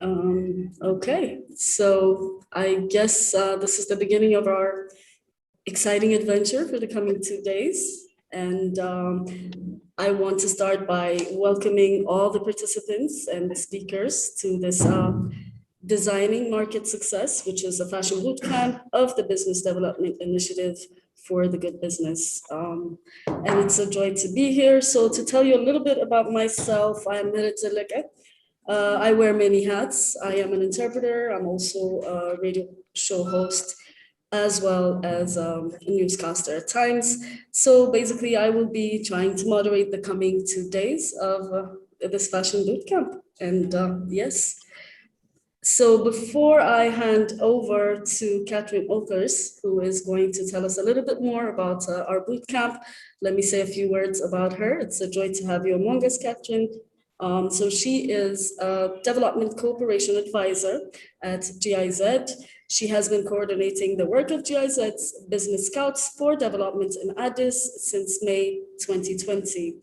Okay, so I guess this is the beginning of our exciting adventure for the coming 2 days. And I want to start by welcoming all the participants and the speakers to this Designing Market Success, which is a fashion bootcamp of the Business Development Initiative for the Good Business. And it's a joy to be here. So to tell you a little bit about myself, I am Merit Zeleke. I wear many hats. I am an interpreter. I'm also a radio show host, as well as a newscaster at times. So basically, I will be trying to moderate the coming 2 days of this fashion bootcamp. And yes, so before I hand over to Catherine Others, who is going to tell us a little bit more about our bootcamp, let me say a few words about her. It's a joy to have you among us, Catherine. So she is a development cooperation advisor at GIZ. She has been coordinating the work of GIZ's Business Scouts for Development in Addis since May 2020.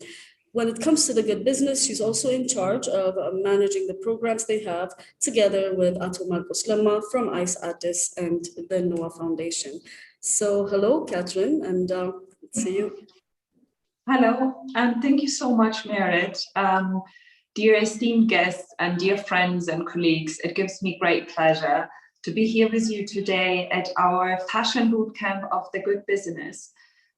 When it comes to the Good Business, she's also in charge of managing the programs they have together with Ato Marcos Lemma from ICE Addis and the NOAA Foundation. So hello, Catherine, and see you. Hello, and thank you so much, Merit. Dear esteemed guests and dear friends and colleagues, it gives me great pleasure to be here with you today at our Fashion Bootcamp of the Good Business.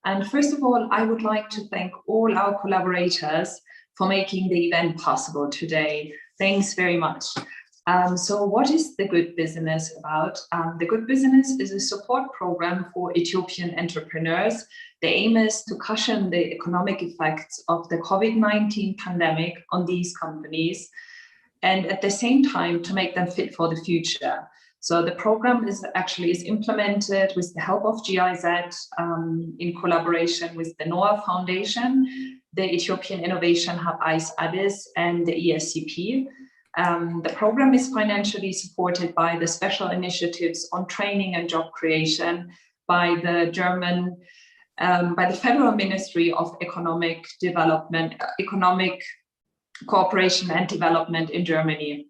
And first of all, I would like to thank all our collaborators for making the event possible today. Thanks very much. So what is the Good Business about? The Good Business is a support program for Ethiopian entrepreneurs. The aim is to cushion the economic effects of the COVID-19 pandemic on these companies, and at the same time to make them fit for the future. So the program is implemented with the help of GIZ in collaboration with the NOAA Foundation, the Ethiopian Innovation Hub ICE Addis, and the ESCP. The program is financially supported by the special initiatives on training and job creation by the Federal Ministry of Economic Cooperation and Development in Germany.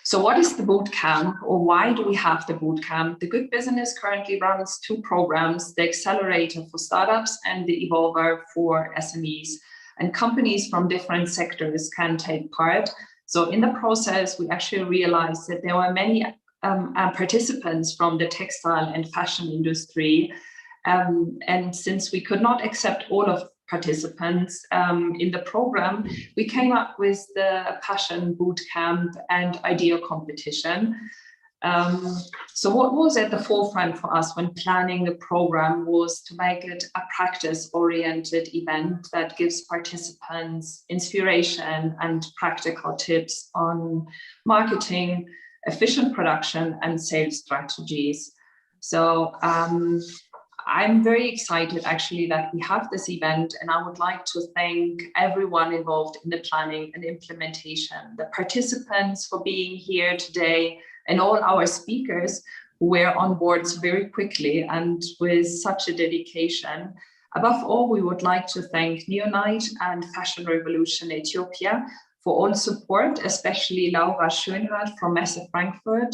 So what is the bootcamp, or why do we have the bootcamp? The Good Business currently runs two programs, the Accelerator for Startups and the Evolver for SMEs. And companies from different sectors can take part. So in the process, we actually realized that there were many participants from the textile and fashion industry. And since we could not accept all of participants in the program, we came up with the Fashion Bootcamp and Idea Competition. So what was at the forefront for us when planning the program was to make it a practice-oriented event that gives participants inspiration and practical tips on marketing, efficient production, and sales strategies. So I'm very excited actually that we have this event, and I would like to thank everyone involved in the planning and implementation, the participants for being here today, and all our speakers who were on board very quickly and with such a dedication. Above all, we would like to thank Neonite and Fashion Revolution Ethiopia for all support, especially Laura Schönhardt from Messe Frankfurt,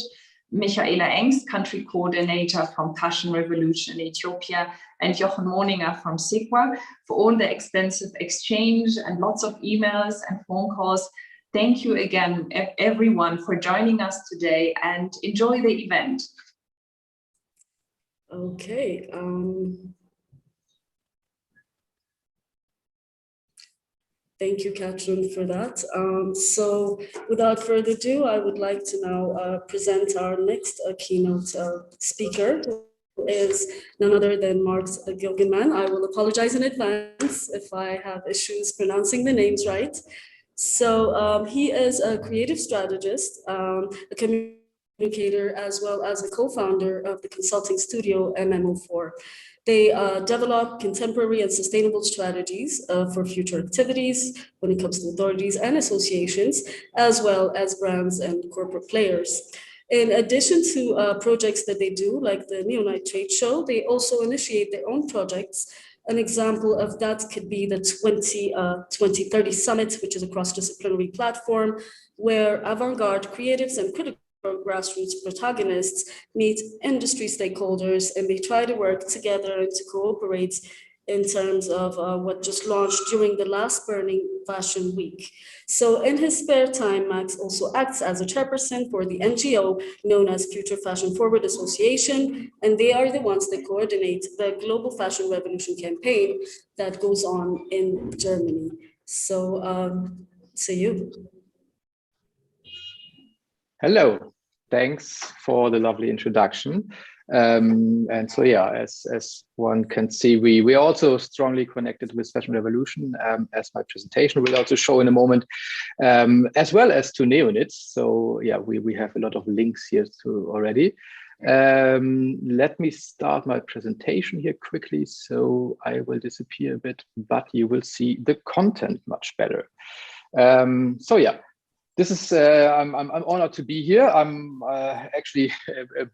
Michaela Engst, country coordinator from Fashion Revolution Ethiopia, and Jochen Moninger from SIGWA for all the extensive exchange and lots of emails and phone calls. Thank you again, everyone, for joining us today, and enjoy the event. Okay. Thank you, Catherine, for that. So without further ado, I would like to now present our next keynote speaker, who is none other than Mark Gilgenman. I will apologize in advance if I have issues pronouncing the names right. So he is a creative strategist, a communicator, as well as a co-founder of the consulting studio MMO4. They develop contemporary and sustainable strategies for future activities when it comes to authorities and associations, as well as brands and corporate players. In addition to projects that they do, like the Neonite Trade Show, they also initiate their own projects An example of that could be the 2030 Summit, which is a cross-disciplinary platform where avant-garde creatives and critical grassroots protagonists meet industry stakeholders, and they try to work together and to cooperate in terms of what just launched during the last Burning Fashion Week. So in his spare time, Max also acts as a chairperson for the NGO known as Future Fashion Forward Association, and they are the ones that coordinate the Global Fashion Revolution campaign that goes on in Germany. So, see you. Hello, thanks for the lovely introduction. And so, yeah, as one can see, we are also strongly connected with Fashion Revolution, as my presentation will also show in a moment, as well as to Neonit. So, yeah, we have a lot of links here too already. Let me start my presentation here quickly. So I will disappear a bit, but you will see the content much better. So, yeah. This is, I'm honored to be here. Actually,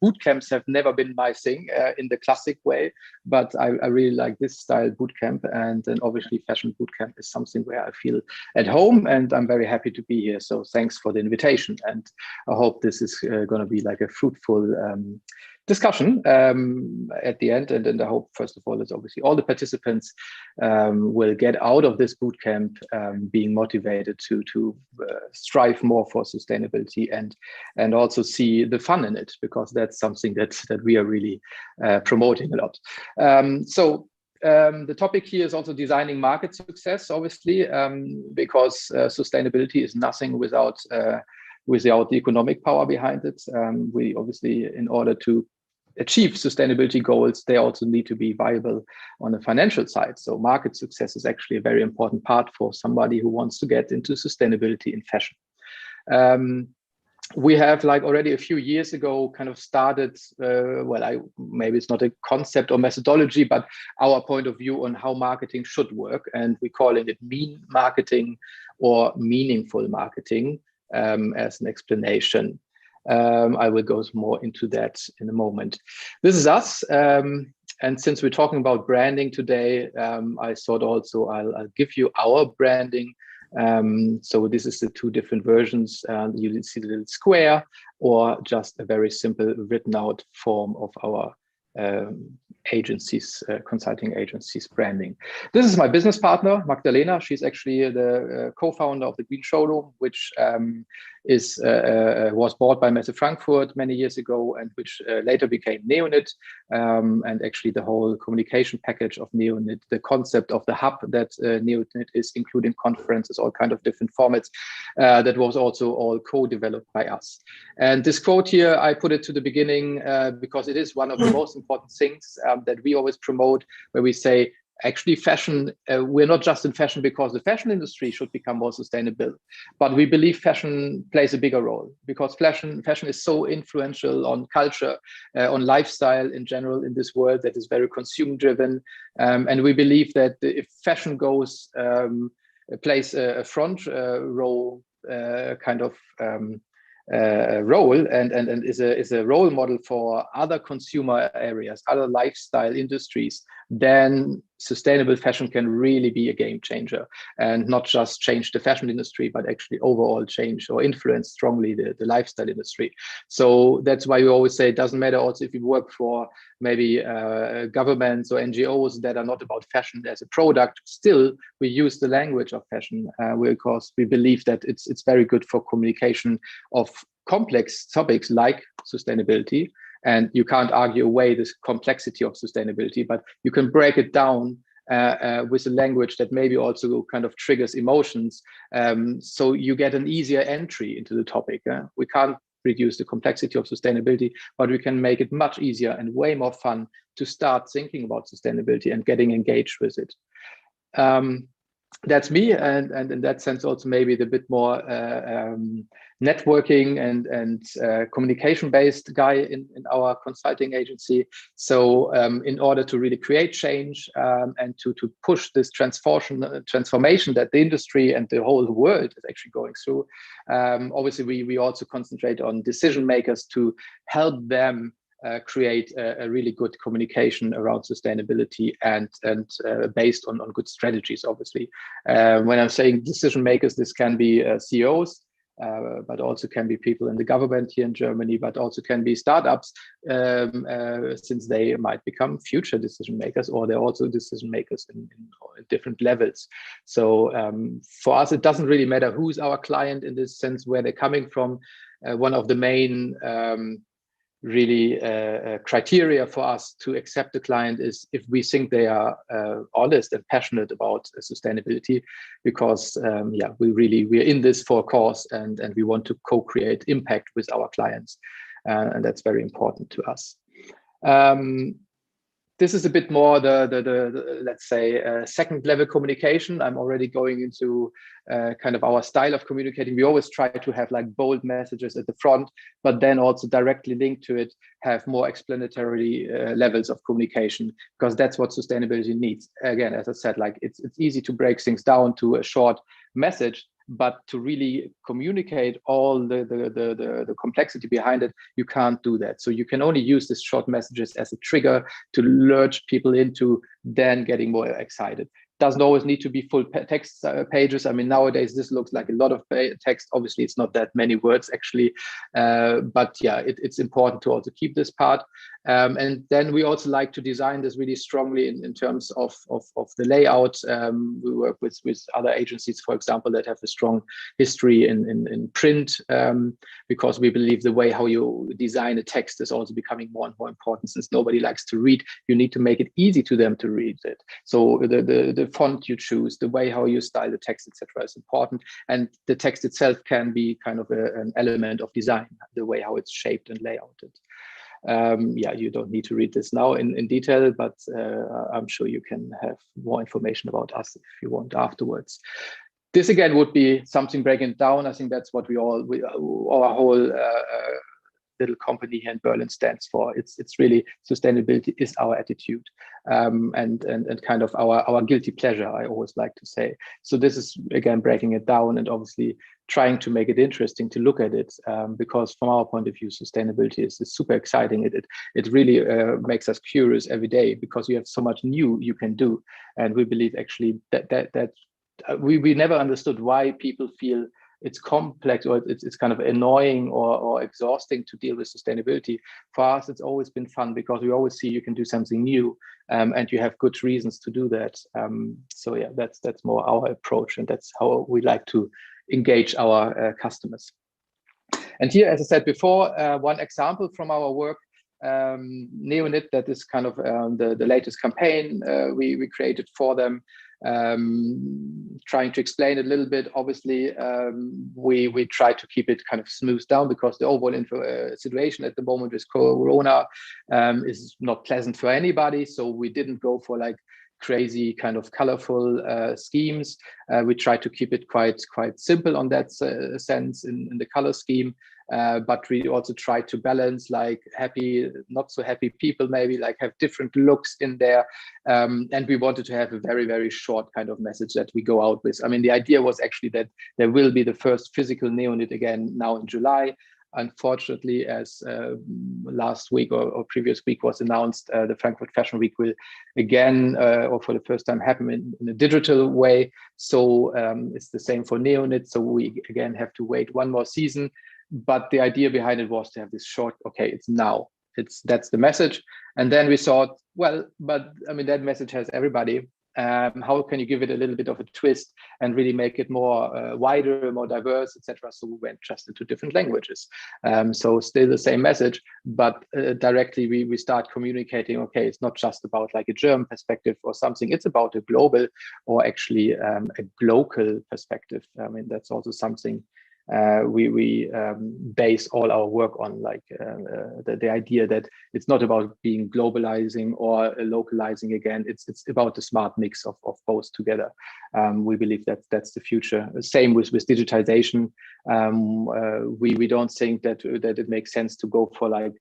boot camps have never been my thing in the classic way, but I really like this style boot camp. And then obviously fashion boot camp is something where I feel at home, and I'm very happy to be here. So thanks for the invitation. And I hope this is going to be like a fruitful discussion at the end. And I hope, first of all, that obviously all the participants will get out of this bootcamp being motivated to strive more for sustainability and also see the fun in it, because that's something that we are really promoting a lot. The topic here is also designing market success, obviously, because sustainability is nothing without the economic power behind it. We obviously, in order to achieve sustainability goals, they also need to be viable on the financial side. So market success is actually a very important part for somebody who wants to get into sustainability in fashion. We have, like, already a few years ago kind of started, maybe it's not a concept or methodology, but our point of view on how marketing should work. And we're calling it mean marketing or meaningful marketing as an explanation. I will go more into that in a moment. This is us. And since we're talking about branding today, I thought also I'll give you our branding. So this is the two different versions. You see the little square, or just a very simple written out form of our agencies, consulting agencies branding. This is my business partner, Magdalena. She's actually the co-founder of the Green Showroom, which was bought by Messe Frankfurt many years ago, and which later became Neonit. And actually the whole communication package of Neonit, the concept of the hub that Neonit is, including conferences, all kind of different formats, that was also all co-developed by us. And this quote here, I put it to the beginning because it is one of the most important things that we always promote, where we say, actually, fashion, we're not just in fashion because the fashion industry should become more sustainable, but we believe fashion plays a bigger role, because fashion is so influential on culture, on lifestyle in general in this world that is very consumer driven. And we believe that if fashion plays a front row kind of role and is a role model for other consumer areas, other lifestyle industries, then sustainable fashion can really be a game changer, and not just change the fashion industry, but actually overall change or influence strongly the lifestyle industry. So that's why we always say it doesn't matter also if you work for maybe governments or NGOs that are not about fashion as a product. Still, we use the language of fashion because we believe that it's very good for communication of complex topics like sustainability. And you can't argue away this complexity of sustainability, but you can break it down with a language that maybe also kind of triggers emotions. So you get an easier entry into the topic. We can't reduce the complexity of sustainability, but we can make it much easier and way more fun to start thinking about sustainability and getting engaged with it. That's me, and in that sense also maybe the bit more networking and communication based guy in our consulting agency. So in order to really create change and to push this transformation that the industry and the whole world is actually going through, obviously we also concentrate on decision makers to help them create a really good communication around sustainability and based on good strategies, obviously. When I'm saying decision makers, this can be CEOs, but also can be people in the government here in Germany, but also can be startups, since they might become future decision makers, or they're also decision makers in different levels. So for us, it doesn't really matter who's our client in this sense, where they're coming from. One of the main really criteria for us to accept the client is if we think they are honest and passionate about sustainability, because we're in this for a cause, and we want to co-create impact with our clients, and that's very important to us. This is a bit more the let's say second level communication. I'm already going into kind of our style of communicating. We always try to have like bold messages at the front, but then also directly linked to it have more explanatory levels of communication, because that's what sustainability needs. Again, as I said, like it's easy to break things down to a short message, but to really communicate all the complexity behind it, you can't do that. So you can only use these short messages as a trigger to lurch people into then getting more excited. Doesn't always need to be full text pages. I mean, nowadays this looks like a lot of text. Obviously, it's not that many words actually, but yeah, it's important to also keep this part. And then we also like to design this really strongly in terms of the layout. We work with other agencies, for example, that have a strong history in print, because we believe the way how you design a text is also becoming more and more important. Since nobody likes to read, you need to make it easy to them to read it. So the font you choose, the way how you style the text, etc., is important. And the text itself can be kind of an element of design, the way how it's shaped and layouted. You don't need to read this now in detail, but I'm sure you can have more information about us if you want afterwards. This again would be something breaking it down. I think that's what our whole little company here in Berlin stands for. It's really sustainability is our attitude, and kind of our guilty pleasure, I always like to say. So this is again breaking it down and obviously trying to make it interesting to look at it, because from our point of view, sustainability is super exciting. It really makes us curious every day, because you have so much new you can do, and we believe actually that we never understood why people feel it's complex or it's kind of annoying or exhausting to deal with sustainability. For us, it's always been fun, because we always see you can do something new, and you have good reasons to do that. So yeah, that's more our approach, and that's how we like to engage our customers. And here, as I said before, one example from our work, Neonit, that is kind of the latest campaign we created for them. Trying to explain it a little bit. Obviously, we try to keep it kind of smoothed down, because the overall situation at the moment with Corona is not pleasant for anybody. So we didn't go for like crazy kind of colorful schemes. We try to keep it quite simple on that sense in the color scheme. But we also try to balance like happy, not so happy people, maybe like have different looks in there. And we wanted to have a very, very short kind of message that we go out with. I mean, the idea was actually that there will be the first physical Neonit again now in July. Unfortunately, as last week or previous week was announced, the Frankfurt Fashion Week will again, or for the first time, happen in a digital way. So it's the same for Neonit. So we again have to wait one more season. But the idea behind it was to have this short, okay, it's now. That's the message. And then we thought, well, but I mean, that message has everybody. How can you give it a little bit of a twist and really make it more wider, more diverse, etc.? So we went just into different languages. So still the same message, but directly we start communicating, okay, it's not just about like a German perspective or something, it's about a global or actually a local perspective. I mean, that's also something we base all our work on, like the idea that it's not about being globalizing or localizing again. It's about the smart mix of both together. We believe that's the future. Same with digitization. We don't think that it makes sense to go for like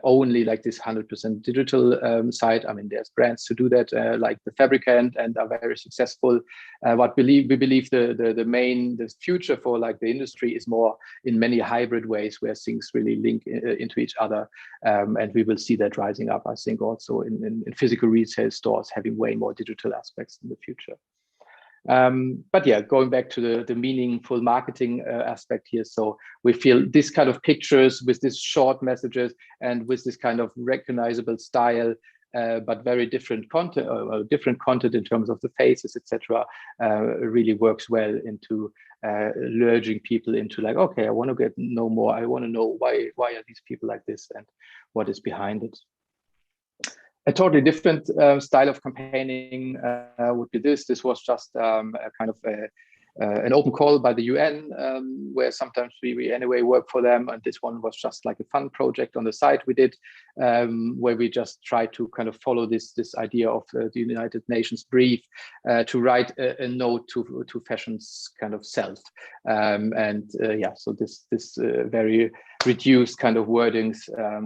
only like this 100% digital site. I mean, there's brands to do that, like the Fabricant, and are very successful. What we believe the future for like the industry is more in many hybrid ways where things really link into each other, and we will see that rising up. I think also in physical retail stores having way more digital aspects in the future. But yeah, going back to the meaningful marketing aspect here. So we feel this kind of pictures with these short messages and with this kind of recognizable style, but very different content, in terms of the faces, etc., really works well into luring people into like, okay, I want to know more. I want to know why are these people like this and what is behind it. A totally different style of campaigning would be this. This was just a kind of an open call by the UN, where sometimes we anyway work for them. And this one was just like a fun project on the side we did, where we just try to kind of follow this idea of the United Nations brief to write a note to fashion's kind of self. Yeah, so this very reduced kind of wordings,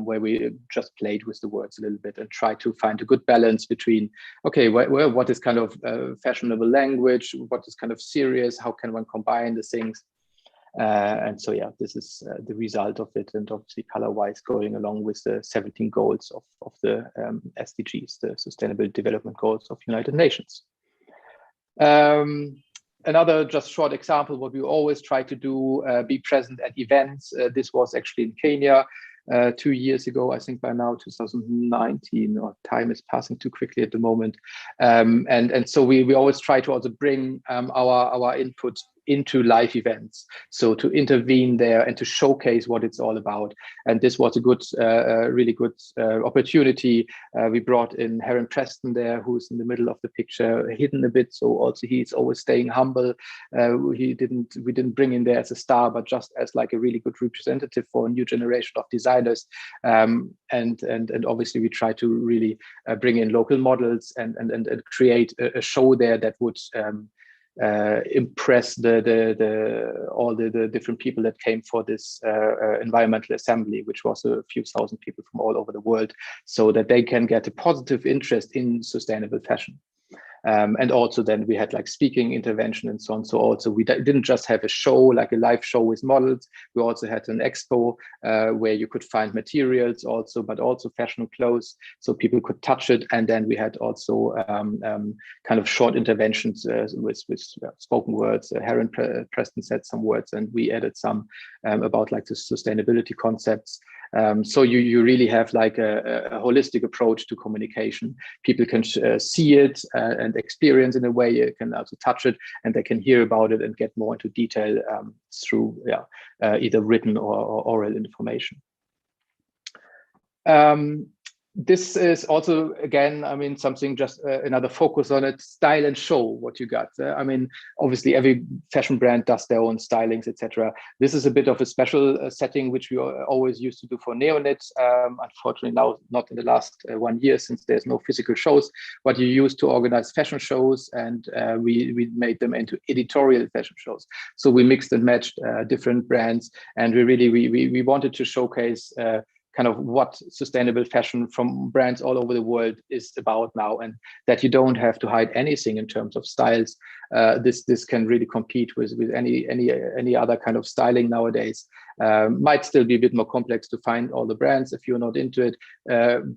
where we just played with the words a little bit and try to find a good balance between, okay, what is kind of fashionable language, what is kind of serious, how can one combine the things? And so, yeah, this is the result of it, and obviously color-wise going along with the 17 goals of the SDGs, the Sustainable Development Goals of United Nations. Another just short example, what we always try to do, be present at events. This was actually in Kenya 2 years ago, I think by now, 2019, or time is passing too quickly at the moment. And so we always try to also bring our input into live events, so to intervene there and to showcase what it's all about. And this was a good, really good opportunity. We brought in Heron Preston there, who's in the middle of the picture, hidden a bit. So also he's always staying humble. We didn't bring him there as a star, but just as like a really good representative for a new generation of designers. And obviously we try to really bring in local models and create a show there that would impress all the different people that came for this environmental assembly, which was a few thousand people from all over the world, so that they can get a positive interest in sustainable fashion. And also then we had like speaking intervention and so on. So also we didn't just have a show, like a live show with models. We also had an expo where you could find materials also, but also fashion clothes, so people could touch it. And then we had also kind of short interventions with spoken words. Heron Preston said some words, and we added some about like the sustainability concepts. So you really have like a holistic approach to communication. People can see it and experience in a way. You can also touch it, and they can hear about it and get more into detail through either written or oral information. This is also, again, I mean, something just another focus on it, style and show what you got. I mean, obviously every fashion brand does their own stylings, etc. This is a bit of a special setting, which we always used to do for Neonet. Unfortunately now not in the last 1 year, since there's no physical shows, but you used to organize fashion shows, and we made them into editorial fashion shows. So we mixed and matched different brands, and we wanted to showcase kind of what sustainable fashion from brands all over the world is about now, and that you don't have to hide anything in terms of styles. This can really compete with any other kind of styling nowadays. Might still be a bit more complex to find all the brands if you're not into it,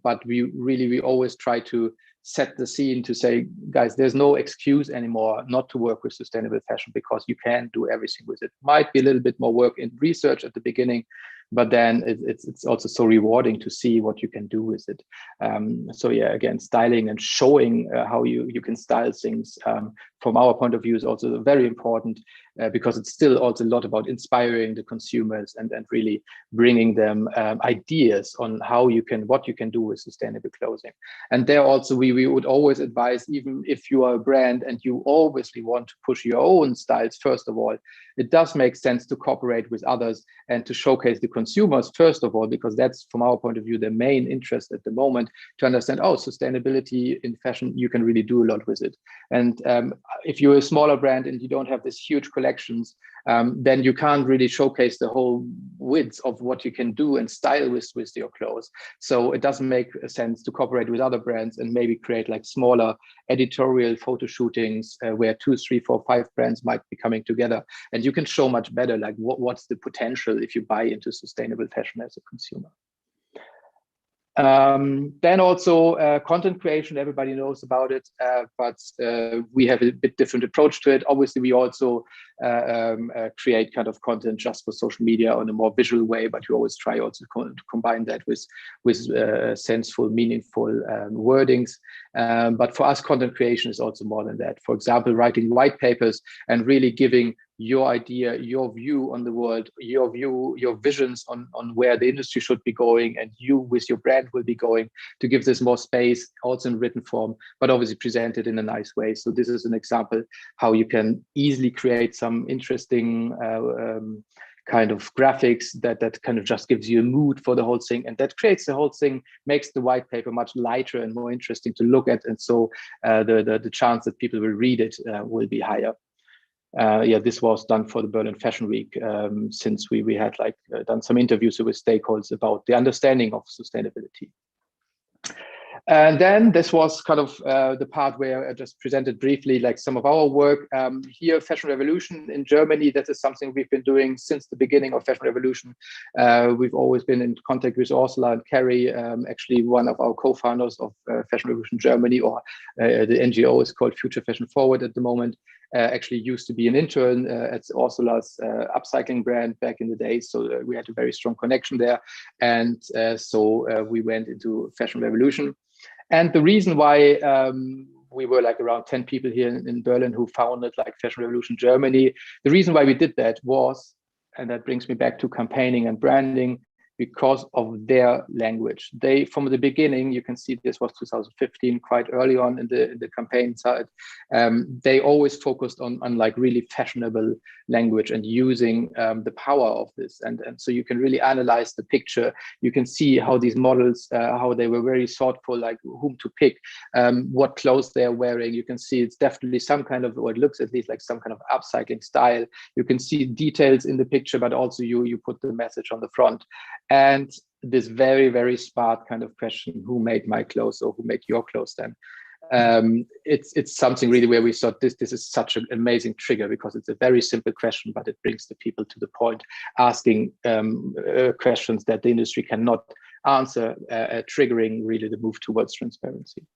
but we always try to set the scene to say, guys, there's no excuse anymore not to work with sustainable fashion, because you can do everything with it. Might be a little bit more work in research at the beginning, but then it's also so rewarding to see what you can do with it. So yeah, again, styling and showing how you can style things from our point of view is also very important, because it's still also a lot about inspiring the consumers and really bringing them ideas on what you can do with sustainable clothing. And there also we would always advise, even if you are a brand and you obviously want to push your own styles, first of all, it does make sense to cooperate with others and to showcase the consumers, first of all, because that's, from our point of view, the main interest at the moment, to understand, oh, sustainability in fashion, you can really do a lot with it. And if you're a smaller brand and you don't have this huge collections, then you can't really showcase the whole width of what you can do and style with your clothes. So it doesn't make sense to cooperate with other brands and maybe create like smaller editorial photo shootings where 2, 3, 4, 5 brands might be coming together, and you can show much better like what's the potential if you buy into sustainable fashion as a consumer. Then also content creation, everybody knows about it, but we have a bit different approach to it. Obviously, we also create kind of content just for social media on a more visual way, but we always try also to combine that with senseful, meaningful wordings. But for us, content creation is also more than that. For example, writing white papers and really giving your idea, your view on the world, your visions on where the industry should be going, and you with your brand will be going, to give this more space, also in written form, but obviously presented in a nice way. So this is an example how you can easily create some interesting kind of graphics that kind of just gives you a mood for the whole thing, and that creates the whole thing, makes the white paper much lighter and more interesting to look at, and so the chance that people will read it will be higher. This was done for the Berlin Fashion Week, since we had like done some interviews with stakeholders about the understanding of sustainability. And then this was kind of the part where I just presented briefly like some of our work here. Fashion Revolution in Germany, that is something we've been doing since the beginning of Fashion Revolution. We've always been in contact with Ursula and Carrie, actually one of our co-founders of Fashion Revolution Germany, or the NGO is called Future Fashion Forward at the moment. Actually used to be an intern at Ursula's upcycling brand back in the day. So we had a very strong connection there. And so we went into Fashion Revolution. And the reason why we were like around 10 people here in Berlin who founded like Fashion Revolution Germany, the reason why we did that was, and that brings me back to campaigning and branding, because of their language. They, from the beginning, you can see this was 2015, quite early on in the campaign side, they always focused on like really fashionable language and using the power of this. And so you can really analyze the picture. You can see how these models, how they were very thoughtful, like whom to pick, what clothes they're wearing. You can see it's definitely some kind of, or it looks at least like some kind of upcycling style. You can see details in the picture, but also you put the message on the front. And this very, very smart kind of question, who made my clothes, or who made your clothes then? It's something really where we thought this is such an amazing trigger, because it's a very simple question, but it brings the people to the point, asking questions that the industry cannot answer, triggering really the move towards transparency.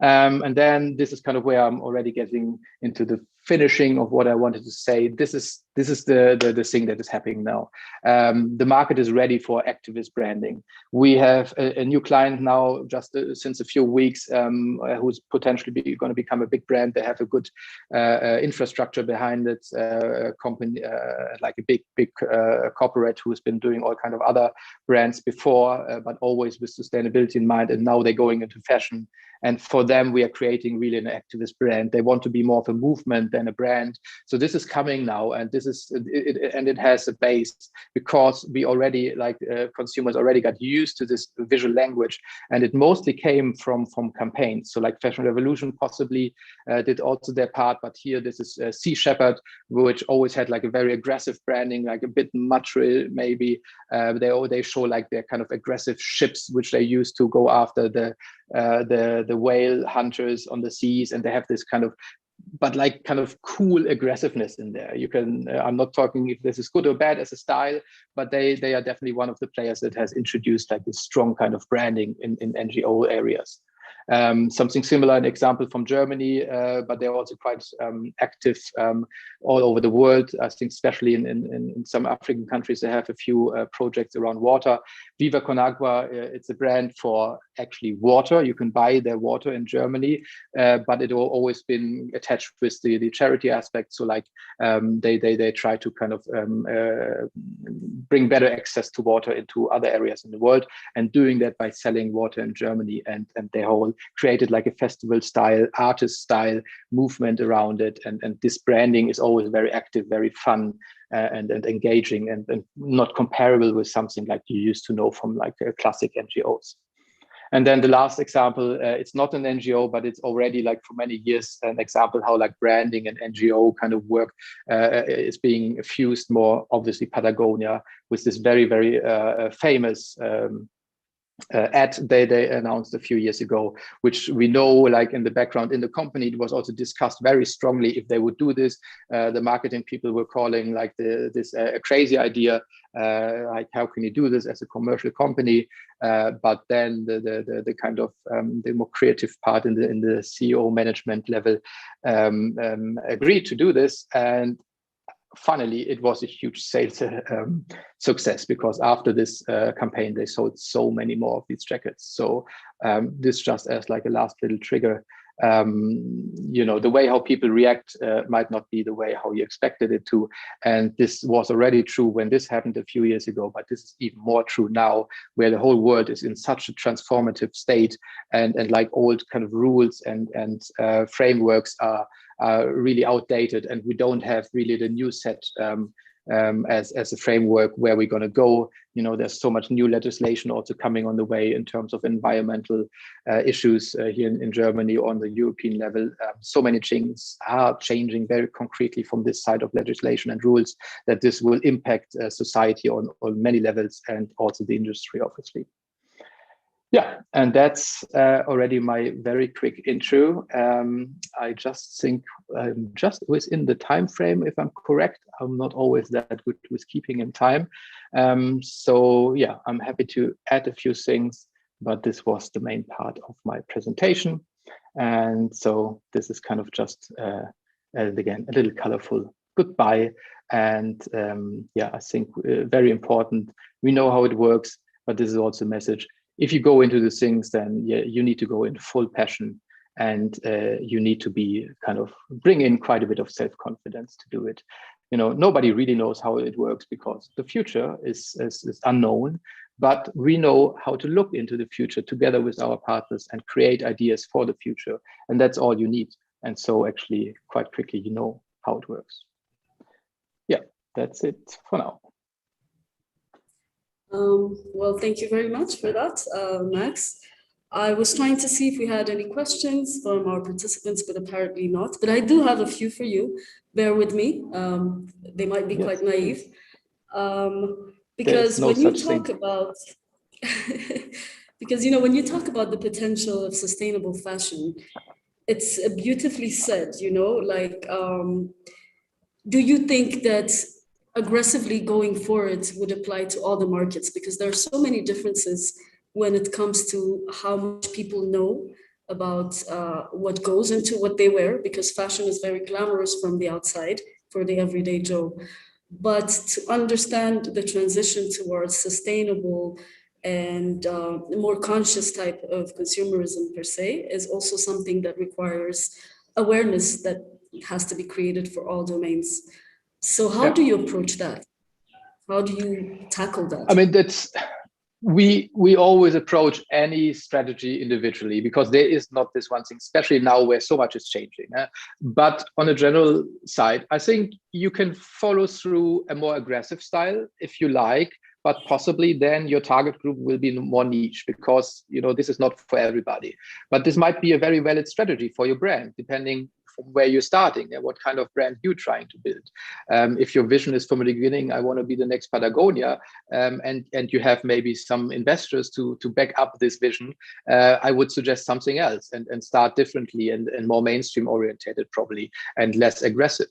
And then this is kind of where I'm already getting into the finishing of what I wanted to say. This is the thing that is happening now. The market is ready for activist branding. We have a new client now, just since a few weeks, who's potentially going to become a big brand. They have a good infrastructure behind it, company like a big corporate who's been doing all kind of other brands before, but always with sustainability in mind. And now they're going into fashion. And for them, we are creating really an activist brand. They want to be more of a movement than a brand. So this is coming now, and this is it has a base, because we already, like consumers already got used to this visual language, and it mostly came from campaigns. So like Fashion Revolution possibly did also their part, but here this is Sea Shepherd, which always had like a very aggressive branding, like a bit macho maybe. They show like their kind of aggressive ships, which they use to go after the whale hunters on the seas, and they have this kind of, but like kind of cool aggressiveness in there. You can, I'm not talking if this is good or bad as a style, but they are definitely one of the players that has introduced like this strong kind of branding in NGO areas. Something similar, an example from Germany, but they're also quite active all over the world. I think especially in some African countries, they have a few projects around water. Viva Con Agua, it's a brand for actually water. You can buy their water in Germany, but it always been attached with the charity aspect. So like they try to kind of bring better access to water into other areas in the world, and doing that by selling water in Germany. And they whole created like a festival style, artist style movement around it. And this branding is always very active, very fun, and engaging, and not comparable with something like you used to know from like classic NGOs. And then the last example, it's not an NGO, but it's already like for many years an example how like branding and NGO kind of work is being fused more. Obviously, Patagonia with this very, very famous ad they announced a few years ago, which we know like in the background in the company, it was also discussed very strongly if they would do this. The marketing people were calling like this a crazy idea, like how can you do this as a commercial company? But then the kind of the more creative part in the CEO management level agreed to do this, and funnily, it was a huge sales success, because after this campaign, they sold so many more of these jackets. So this just as like a last little trigger. The way how people react might not be the way how you expected it to. And this was already true when this happened a few years ago, but this is even more true now, where the whole world is in such a transformative state, and like old kind of rules and frameworks are really outdated, and we don't have really the new set as a framework where we're going to go. There's so much new legislation also coming on the way in terms of environmental issues here in Germany on the European level. So many things are changing very concretely from this side of legislation and rules that this will impact society on many levels, and also the industry, obviously. Yeah, and that's already my very quick intro. I just think I'm just within the time frame, if I'm correct. I'm not always that good with keeping in time. So yeah, I'm happy to add a few things, but this was the main part of my presentation. And so this is kind of just, again, a little colorful goodbye. And yeah, I think very important. We know how it works, but this is also a message. If you go into the things, then yeah, you need to go in full passion, and you need to be kind of bring in quite a bit of self-confidence to do it. Nobody really knows how it works, because the future is unknown, but we know how to look into the future together with our partners and create ideas for the future. And that's all you need. And so actually quite quickly, you know how it works. Yeah, that's it for now. Well, thank you very much for that, Max. I was trying to see if we had any questions from our participants, but apparently not. But I do have a few for you. Bear with me. They might be quite naive. Because when you talk about, because, when you talk about the potential of sustainable fashion, it's beautifully said, like, do you think that aggressively going forward would apply to all the markets? Because there are so many differences when it comes to how much people know about what goes into what they wear, because fashion is very glamorous from the outside for the everyday Joe. But to understand the transition towards sustainable and more conscious type of consumerism per se is also something that requires awareness that has to be created for all domains. So how do you approach that? How do you tackle that? I mean, we always approach any strategy individually, because there is not this one thing, especially now where so much is changing. But on a general side, I think you can follow through a more aggressive style if you like, but possibly then your target group will be more niche, because this is not for everybody. But this might be a very valid strategy for your brand, depending from where you're starting and what kind of brand you're trying to build. If your vision is from the beginning, I want to be the next Patagonia, and you have maybe some investors to back up this vision, I would suggest something else and start differently and more mainstream oriented probably, and less aggressive.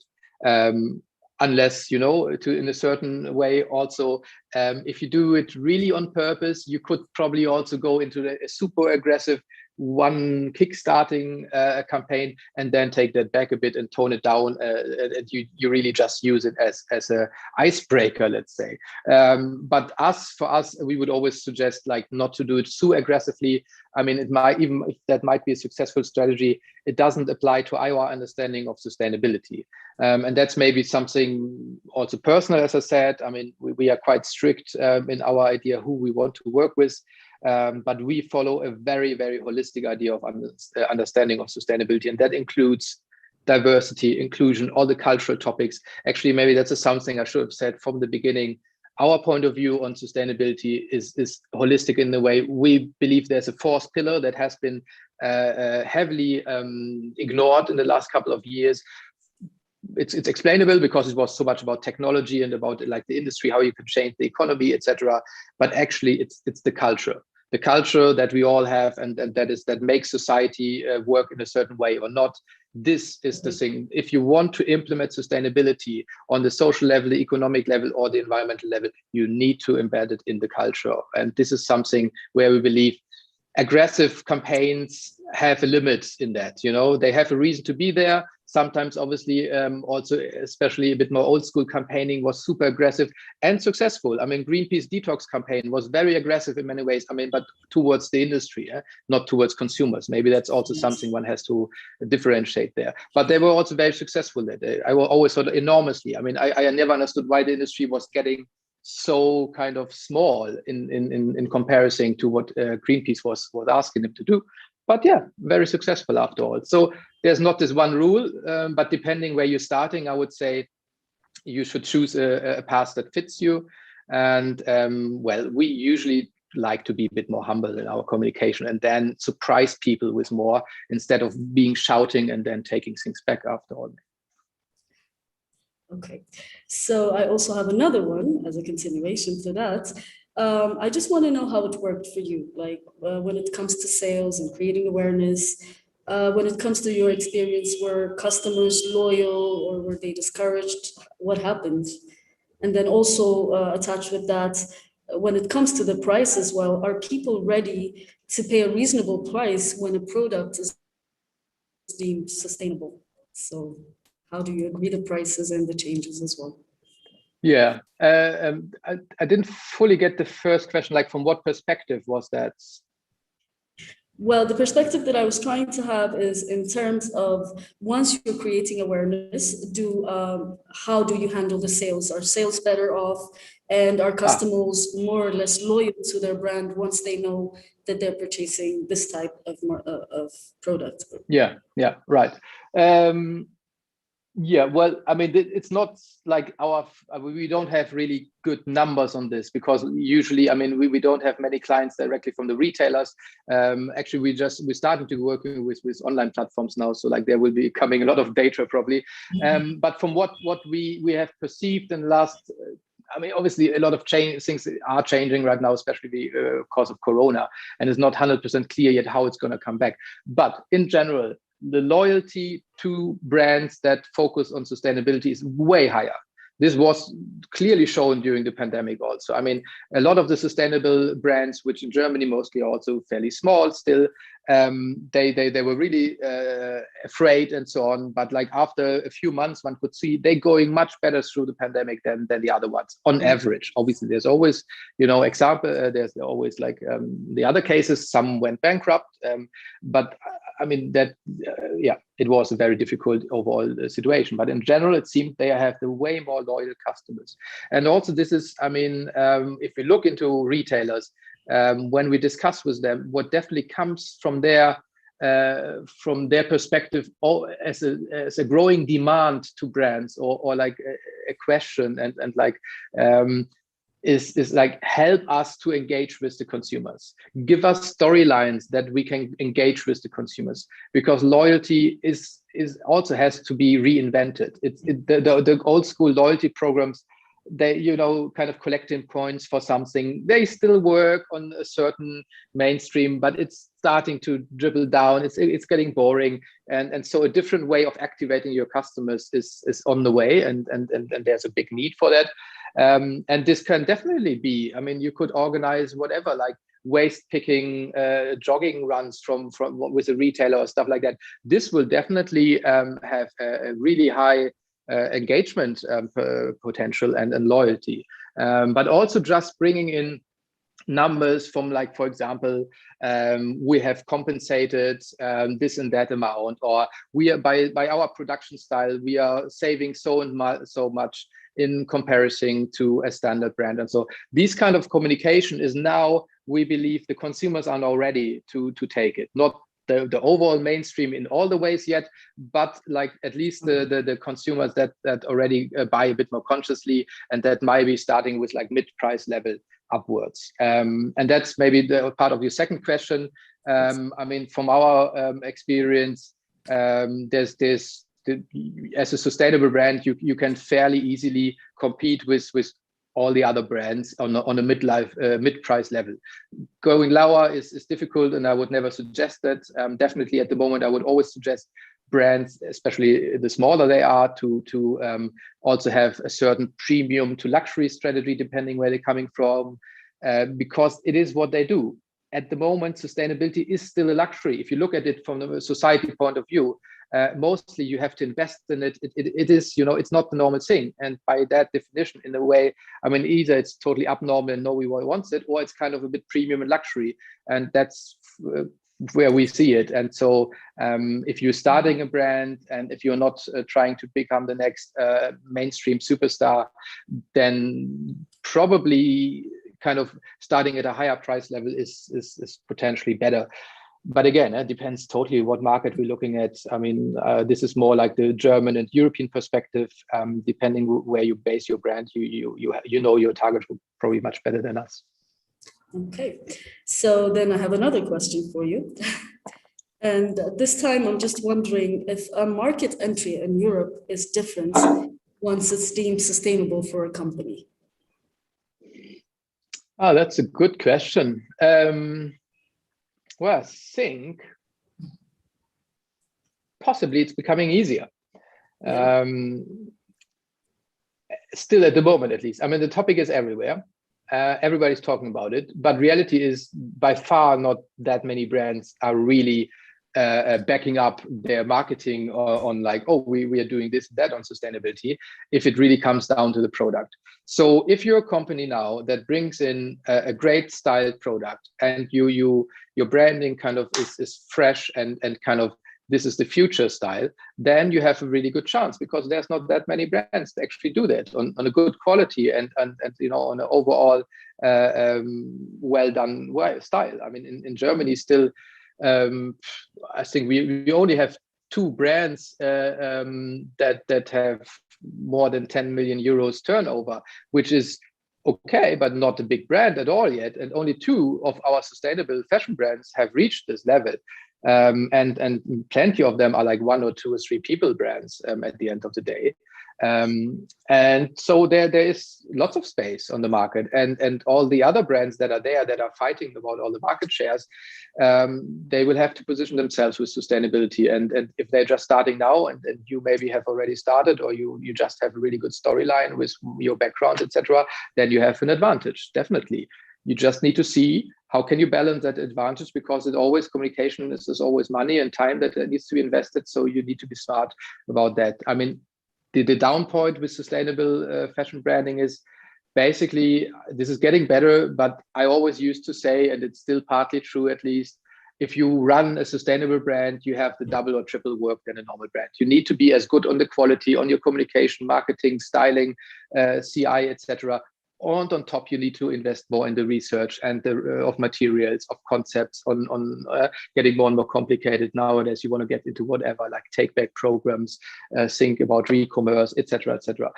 Unless, in a certain way also, if you do it really on purpose, you could probably also go into a super aggressive one kickstarting campaign, and then take that back a bit and tone it down, and you really just use it as a icebreaker, let's say. But for us, we would always suggest like not to do it too aggressively. I mean, it might, even if that might be a successful strategy, it doesn't apply to our understanding of sustainability. And that's maybe something also personal, as I said. I mean, we are quite strict in our idea who we want to work with, but we follow a very, very holistic idea of understanding of sustainability, and that includes diversity, inclusion, all the cultural topics. Actually, maybe that's something I should have said from the beginning. Our point of view on sustainability is holistic in the way we believe there's a fourth pillar that has been heavily ignored in the last couple of years. It's explainable because it was so much about technology and about like the industry, how you can change the economy, etc. But actually, it's the culture that we all have, and that makes society work in a certain way or not. This is the thing. If you want to implement sustainability on the social level, the economic level, or the environmental level, you need to embed it in the culture. And this is something where we believe aggressive campaigns have a limit in that. You know, they have a reason to be there. Sometimes, obviously, also, especially a bit more old school campaigning was super aggressive and successful. I mean, Greenpeace detox campaign was very aggressive in many ways. I mean, but towards the industry, not towards consumers. Maybe that's also something one has to differentiate there. But they were also very successful. I always thought enormously. I mean, I never understood why the industry was getting so kind of small in comparison to what Greenpeace was asking them to do. But yeah, very successful after all. So there's not this one rule, but depending where you're starting, I would say you should choose a path that fits you. And well, we usually like to be a bit more humble in our communication and then surprise people with more instead of being shouting and then taking things back after all. Okay, so I also have another one as a continuation to that. I just want to know how it worked for you, like when it comes to sales and creating awareness, when it comes to your experience, were customers loyal or were they discouraged? What happened? And then also attached with that, when it comes to the price as well, are people ready to pay a reasonable price when a product is deemed sustainable? So how do you agree the prices and the changes as well? Yeah, I didn't fully get the first question. Like, from what perspective was that? Well, the perspective that I was trying to have is in terms of once you're creating awareness, how do you handle the sales? Are sales better off? And are customers more or less loyal to their brand once they know that they're purchasing this type of product? Yeah, right. Yeah, well, I mean, it's not like we don't have really good numbers on this because usually, I mean, we don't have many clients directly from the retailers. Actually, we're starting to work with online platforms now. So like there will be coming a lot of data probably. But from what we have perceived in the last, I mean, obviously a lot of things are changing right now, especially because of Corona, and it's not 100% clear yet how it's going to come back. But in general, the loyalty to brands that focus on sustainability is way higher. This was clearly shown during the pandemic also. I mean, a lot of the sustainable brands, which in Germany mostly are also fairly small still, they were really afraid and so on. But like after a few months, one could see they going much better through the pandemic than the other ones on average. Obviously, there's always, there's always like the other cases, some went bankrupt. But I mean, it was a very difficult overall situation. But in general, it seemed they have the way more loyal customers. And also this is, I mean, if we look into retailers, when we discuss with them, what definitely comes from their perspective, as a growing demand to brands, or like a question and like is like, help us to engage with the consumers, give us storylines that we can engage with the consumers, because loyalty is also has to be reinvented. The old school loyalty programs, they, kind of collecting points for something, they still work on a certain mainstream, but it's starting to dribble down. It's getting boring, and so a different way of activating your customers is on the way, and there's a big need for that. And this can definitely be, I mean, you could organize whatever, like waste picking, jogging runs from with a retailer or stuff like that. This will definitely have a really high engagement potential and loyalty, but also just bringing in numbers from, like, for example, we have compensated this and that amount, or we are by our production style, we are saving so much in comparison to a standard brand. And so these kind of communication is now, we believe the consumers are now ready to take it. Not the overall mainstream in all the ways yet, but like at least the consumers that already buy a bit more consciously, and that might be starting with like mid-price level upwards. And that's maybe the part of your second question. I mean, from our experience, as a sustainable brand, you can fairly easily compete with all the other brands on a mid-price level. Going lower is difficult, and I would never suggest that. Definitely at the moment, I would always suggest brands, especially the smaller they are, to also have a certain premium to luxury strategy, depending where they're coming from, because it is what they do. At the moment, sustainability is still a luxury. If you look at it from the society point of view, mostly you have to invest in it. It is, you know, it's not the normal thing. And by that definition, in a way, I mean, either it's totally abnormal and nobody wants it, or it's kind of a bit premium and luxury. And that's where we see it. And so if you're starting a brand, and if you're not trying to become the next mainstream superstar, then probably kind of starting at a higher price level is potentially better. But again, it depends totally what market we're looking at. I mean, this is more like the German and European perspective. Depending where you base your brand, you know your target group probably much better than us. Okay, so then I have another question for you. And this time I'm just wondering if a market entry in Europe is different once it's deemed sustainable for a company. Oh, that's a good question. Well, I think possibly it's becoming easier. Yeah. Still at the moment, at least. I mean, the topic is everywhere. Everybody's talking about it, but reality is by far not that many brands are really backing up their marketing on like, oh, we are doing this, that on sustainability, if it really comes down to the product. So if you're a company now that brings in a great styled product, and your branding kind of is fresh and kind of this is the future style, then you have a really good chance, because there's not that many brands that actually do that on a good quality and you know, on an overall well done style. I mean, in Germany still, I think we only have 2 brands that have more than 10 million euros turnover, which is okay, but not a big brand at all yet. And only 2 of our sustainable fashion brands have reached this level. And plenty of them are like 1 or 2 or 3 people brands at the end of the day. And so there is lots of space on the market, and all the other brands that are there that are fighting about all the market shares, they will have to position themselves with sustainability. And if they're just starting now, and you maybe have already started, or you just have a really good storyline with your background, etc., then you have an advantage, definitely. You just need to see how can you balance that advantage, because it always, communication is always money and time that needs to be invested. So you need to be smart about that. I mean, the down point with sustainable fashion branding is basically, this is getting better, but I always used to say, and it's still partly true at least, if you run a sustainable brand, you have the double or triple work than a normal brand. You need to be as good on the quality, on your communication, marketing, styling, CI, etc. And on top, you need to invest more in the research and of materials, of concepts, on getting more and more complicated nowadays. You want to get into whatever, like take-back programs, think about re-commerce, etc., etc.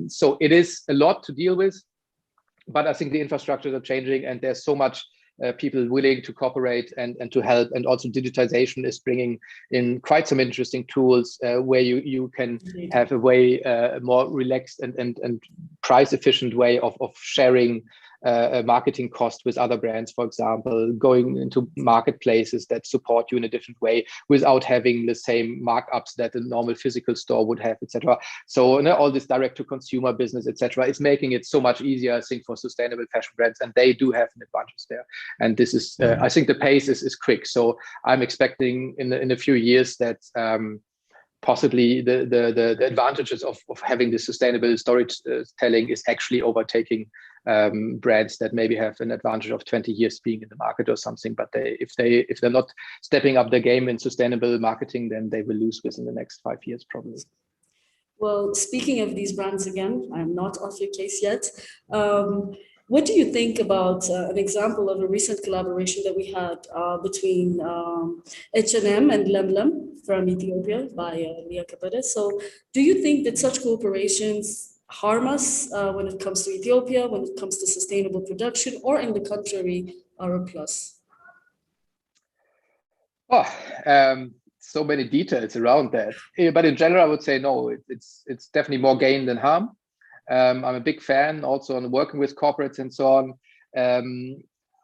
So it is a lot to deal with, but I think the infrastructures are changing, and there's so much people willing to cooperate and to help. And also digitization is bringing in quite some interesting tools where you can have a way more relaxed and price efficient way of sharing marketing cost with other brands, for example, going into marketplaces that support you in a different way without having the same markups that a normal physical store would have, etc. So all this direct to consumer business, etc., is making it so much easier, I think, for sustainable fashion brands, and they do have an advantage there. And this is, I think, the pace is quick. So I'm expecting in a few years that possibly the advantages of having this sustainable storytelling is actually overtaking brands that maybe have an advantage of 20 years being in the market or something. But if they're not stepping up their game in sustainable marketing, then they will lose within the next 5 years probably. Well, speaking of these brands again, I'm not off your case yet. What do you think about an example of a recent collaboration that we had between H&M and Lemlem from Ethiopia by Lia Kapere? So do you think that such cooperations harm us when it comes to Ethiopia, when it comes to sustainable production, or in the contrary, are a plus? So many details around that. But in general, I would say no, it's definitely more gain than harm. I'm a big fan also on working with corporates and so on.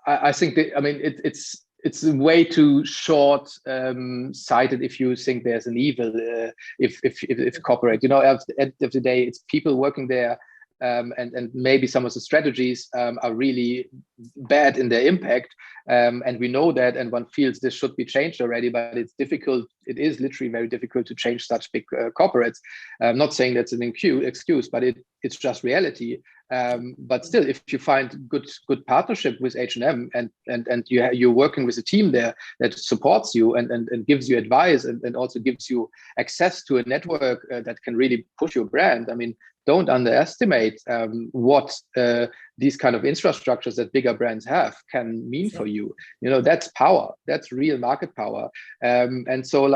I think it's way too short-sighted if you think there's an evil if corporate. At the end of the day, it's people working there. And maybe some of the strategies are really bad in their impact, and we know that, and one feels this should be changed already, but it's difficult. It is literally very difficult to change such big corporates. I'm not saying that's an excuse, but it's just reality. But still, if you find good partnership with H&M and you're working with a team there that supports you and gives you advice and also gives you access to a network that can really push your brand. I mean, don't underestimate what these kind of infrastructures that bigger brands have can mean for you. That's power. That's real market power. And so,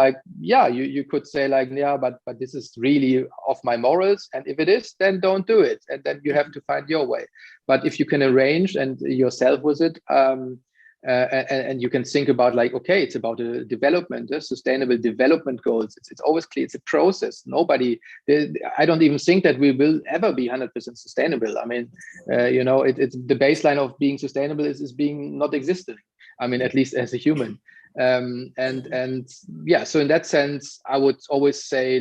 you could say but this is really off my morals. And if it is, then don't do it. And then you have to find your way. But if you can arrange and yourself with it, and you can think about okay, it's about a development, sustainable development goals. It's always clear. It's a process. I don't even think that we will ever be 100% sustainable. I mean, it's the baseline of being sustainable is being not existing. I mean, at least as a human. So in that sense, I would always say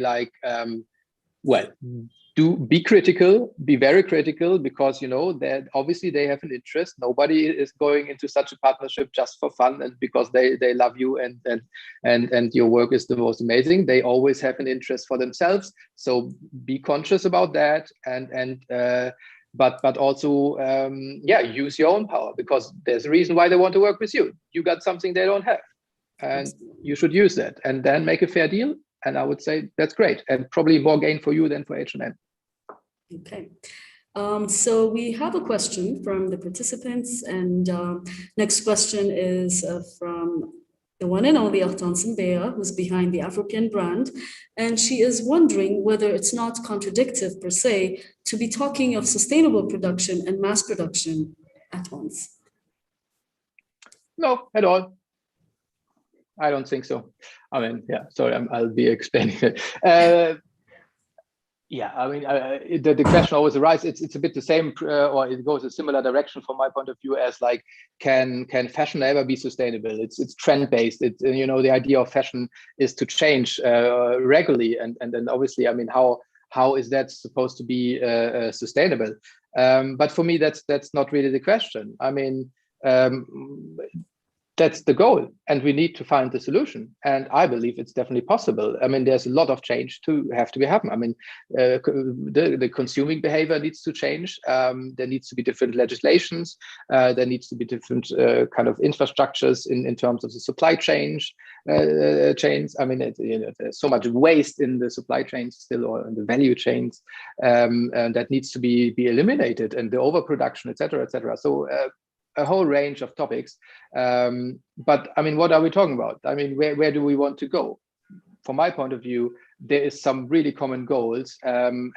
be critical, be very critical, because that obviously they have an interest. Nobody is going into such a partnership just for fun and because they love you and your work is the most amazing. They always have an interest for themselves. So be conscious about that but also use your own power, because there's a reason why they want to work with you. You got something they don't have, and you should use that and then make a fair deal. And I would say that's great, and probably more gain for you than for H&M. Okay. So we have a question from the participants, and next question is from the one and only Artan Simbea, who's behind the African brand. And she is wondering whether it's not contradictory per se to be talking of sustainable production and mass production at once. No, at all. I don't think so. I mean, sorry, I'll be explaining it. The question always arises. It's a bit the same, or it goes a similar direction from my point of view as can fashion ever be sustainable? It's trend based. The idea of fashion is to change regularly, and then obviously, I mean, how is that supposed to be sustainable? But for me, that's not really the question. I mean. That's the goal, and we need to find the solution. And I believe it's definitely possible. I mean, there's a lot of change to happen. I mean, the consuming behavior needs to change. There needs to be different legislations. There needs to be different kind of infrastructures in terms of the supply chains. I mean, there's so much waste in the supply chains still, or in the value chains, and that needs to be eliminated, and the overproduction, et cetera, et cetera. So. A whole range of topics, but I mean, what are we talking about? I mean, where do we want to go? From my point of view, there is some really common goals, and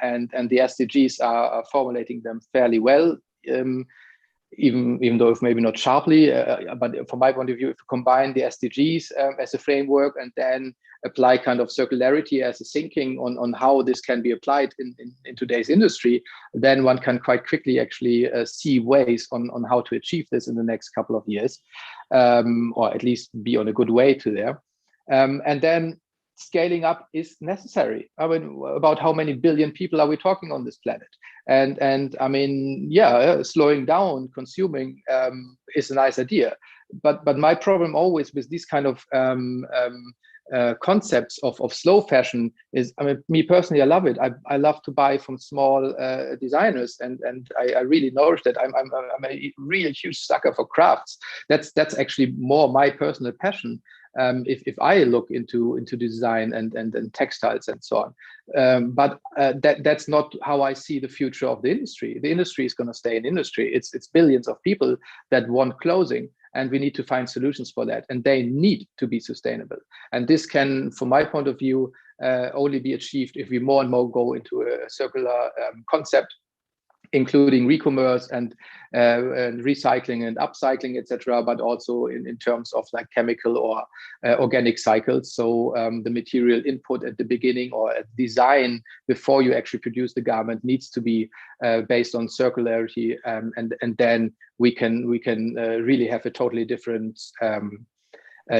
the SDGs are formulating them fairly well. even though if maybe not sharply, but from my point of view, if you combine the SDGs as a framework and then apply kind of circularity as a thinking on how this can be applied in today's industry, then one can quite quickly actually see ways on how to achieve this in the next couple of years, or at least be on a good way to there. And then scaling up is necessary. I mean, about how many billion people are we talking on this planet? And I mean, yeah, slowing down consuming is a nice idea. But my problem always with these kind of concepts of slow fashion is, I mean, me personally, I love it. I love to buy from small designers, and I really nourish that. I'm a real huge sucker for crafts. That's actually more my personal passion. If I look into design and textiles and so on, but that's not how I see the future of the industry. The industry is going to stay an industry. It's billions of people that want clothing, and we need to find solutions for that, and they need to be sustainable. And this can, from my point of view, only be achieved if we more and more go into a circular concept, including re-commerce and recycling and upcycling, etc., but also in terms of like chemical or organic cycles. So the material input at the beginning or at design before you actually produce the garment needs to be based on circularity, and then we can really have a totally different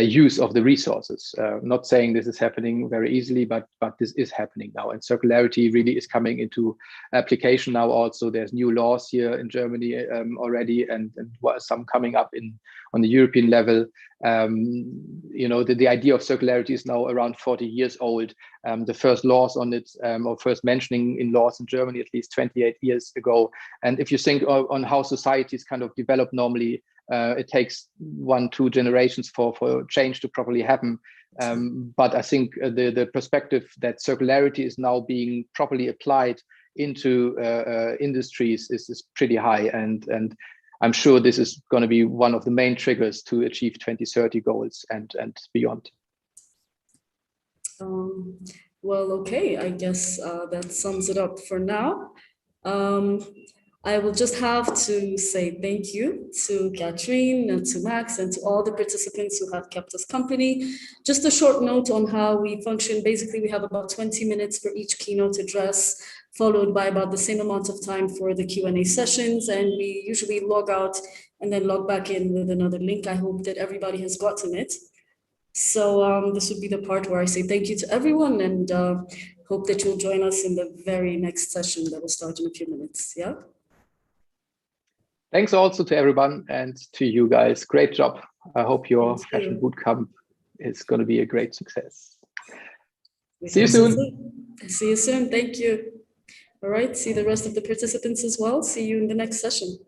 use of the resources. Not saying this is happening very easily, but this is happening now, and circularity really is coming into application now. Also, there's new laws here in Germany already, and some coming up on the European level. You know, the idea of circularity is now around 40 years old. The first laws on it, or first mentioning in laws in Germany, at least 28 years ago. And if you think on how societies kind of develop normally, it takes 1-2 generations for change to properly happen. But I think the perspective that circularity is now being properly applied into industries is pretty high. And I'm sure this is going to be one of the main triggers to achieve 2030 goals and beyond. Well, okay, I guess that sums it up for now. I will just have to say thank you to Catherine and to Max and to all the participants who have kept us company. Just a short note on how we function. Basically, we have about 20 minutes for each keynote address, followed by about the same amount of time for the Q&A sessions. And we usually log out and then log back in with another link. I hope that everybody has gotten it. So this would be the part where I say thank you to everyone, and hope that you'll join us in the very next session that will start in a few minutes. Yeah. Thanks also to everyone and to you guys. Great job. I hope your fashion bootcamp is going to be a great success. See you soon. See you soon. Thank you. All right. See the rest of the participants as well. See you in the next session.